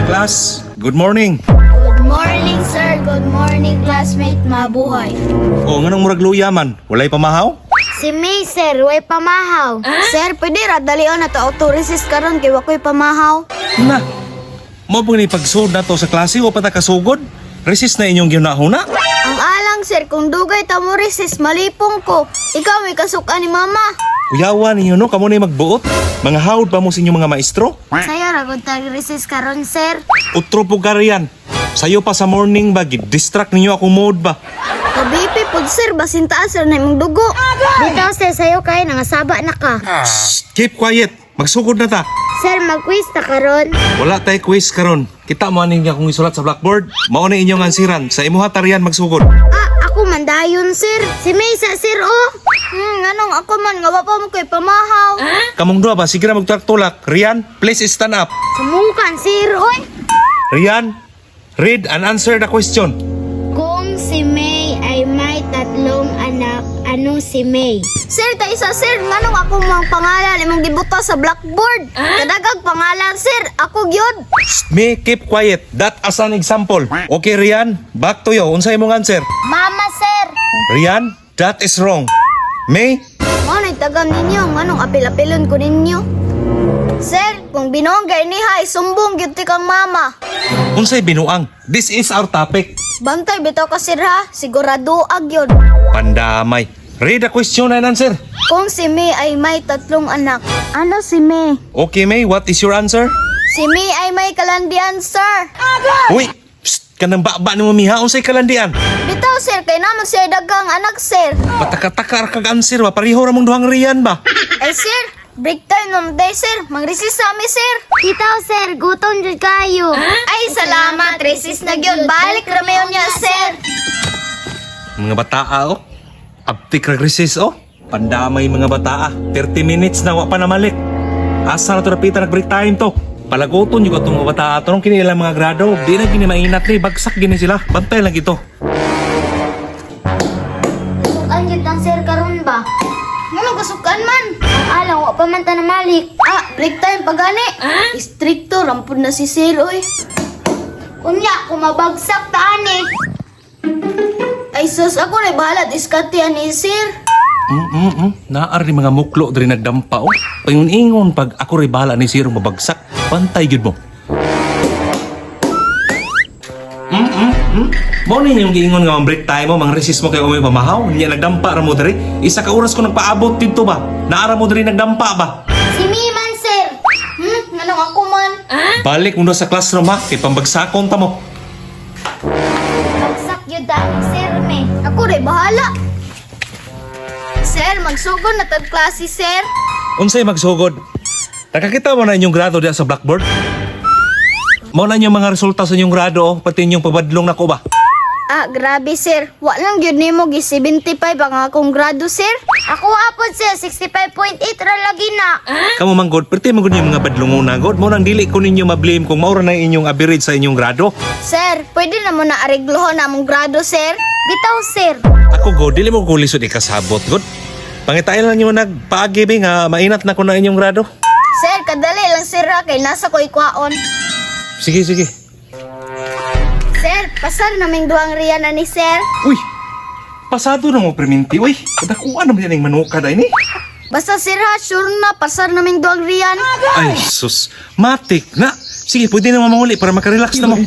Class, good morning. Good morning, sir. Good morning, classmate. Mabuhay. O, nga nang murag luya man, walay pamahaw? Si May, sir. Way pamahaw. Sir, pwede ra dalion na to auto-resist karon kay wakoy pamahaw. Na, mo pag ni pagsud na to sa klase o pata kasugod? Resist na inyong ginahuna? Ang alang, sir, kung dugay ta mo resist, malipong ko. Ikaw may kasukan ni mama. Kuyawan ninyo no, kamo na magbuot. Mga hawd pa mo sa inyong mga maestro? Saya ra gud tag-resist karon, sir. Utro po kariyan. Sayo pa sa morning ba, distract ninyo akong mode ba? Kabipi pod, sir, basin taas ra na imong dugo. Bitaw, sir, sayo kay nangasaba na ka. Keep quiet, magsugod na ta. Sir, mag-quiz ta karon. Wala tay quiz karon. Kita mo aning akong isulat sa blackboard. Mao na inyong ansiran. Sa imuha tarian magsugod. Ako man dayon, sir. Si May sa sir, oh. Nganong ako man nga wa pa mo koy pamahaw. Kamong duha ba, sige na magtulak-tulak. Rian, please stand up. Sumukan, sir, oy. Rian, read and answer the question. Kung si May ay may tatlong anak, ano si May? Sir, ta isa, sir. Nganong ako mang pangalan imong gibuta sa blackboard? Kadagag pangalan, sir. Ako gyud. May keep quiet. That as an example. Okay, Rian, back to you. Unsay imong answer? Mama, sir. Rian, that is wrong. May, Mo nay tagam ninyo, nganong apil-apilon ko ninyo? Sir, kung binonggay niha, isumbong gyud ti kang mama. unsay binuang? This is our topic. Bantay bitaw ka, sir, ha? Sigurado agyod. Pandamay. Read the question and answer. Kung si May ay may tatlong anak, ano si May? Okay, May, what is your answer? Si May ay may kalandian, sir. Uy, psst, kanang baba ni mamiha. Unsay kalandian? Bitaw, sir, kay naman siya dagang anak, sir. Pataka-taka kag answer ba? Pariho ra mong duhang Rian ba? Ay, sir, break time ng day, sir. Mag-resist sa amin, sir. Bitaw, sir, gutom jud kayo. Ay, salamat. Resist na gyud. Balik ramayon niya, sir. Mga bataa, oh. Aptik regresis, oh. Pandamay mga bataa. 30 minutes na wa pa namalik. Asa na to napita nag-break time to? Palagoton yung itong mga bataa. Tanong kinilang mga grado. Di na gini mainat ni. Bagsak gini sila. Bantay lang ito. Kasukan jud ang sir karon ba? Ano kasukan man? Ang alang, wa pa man ta na malik. Break time pagani. Stricto, rampod na si sir, oy. Kunya, kumabagsak ta ani. Ay sus, ako na bahala diskatian ni sir. Naar ni mga muklo diri nagdampa, oh. Paingon-ingon pag ako rin bahala ni Sirong mabagsak. Bantay gid mo. Mo ni yung giingon nga ang break time mo, mang resist mo kay umay pamahaw. Niya nagdampa ra mo diri. Isa ka oras ko nagpaabot dito ba? Naara mo diri nagdampa ba? Si Miman, sir. Nganong ako man? Balik mo na sa classroom ha, kay pambagsakon ta mo. Bagsak yun dahil, sir, me. Ako rin, bahala. Sir, magsugod na tag klase, sir. Unsay magsugod? Nakakita mo na inyong grado diya sa blackboard? Mo na inyong mga resulta sa inyong grado, oh, pati inyong pabadlong nako ba? Grabe, sir. Wa lang yun ni mo, 75 ang akong grado, sir. Ako apod, sir, 65.8 ra lagi na. Kamu manggod, perti manggod yung mga badlongon na god. Mo nang dili ko ninyo ma-blame kung maura na inyong average sa inyong grado. Sir, pwede na mo na ariglohon na mong grado, sir. Bitaw, sir. Ako god, dili mo ko lisod ikasabot god. Pangitayan lang yung nagpaagi ba nga mainat na ko na inyong grado. Sir, kadali lang, sir, kay nasa ko ikwaon. Sige, sige. Sir, pasar naming duhang riyan na ni sir. Uy, pasado na mo preminti. Uy, kadakuan naman yan yung manuka da ini. Basta sir ha, sure na, pasar naming duhang riyan. Ay, sus, matik na. Sige, pwede na mamahuli para makarelax na mo.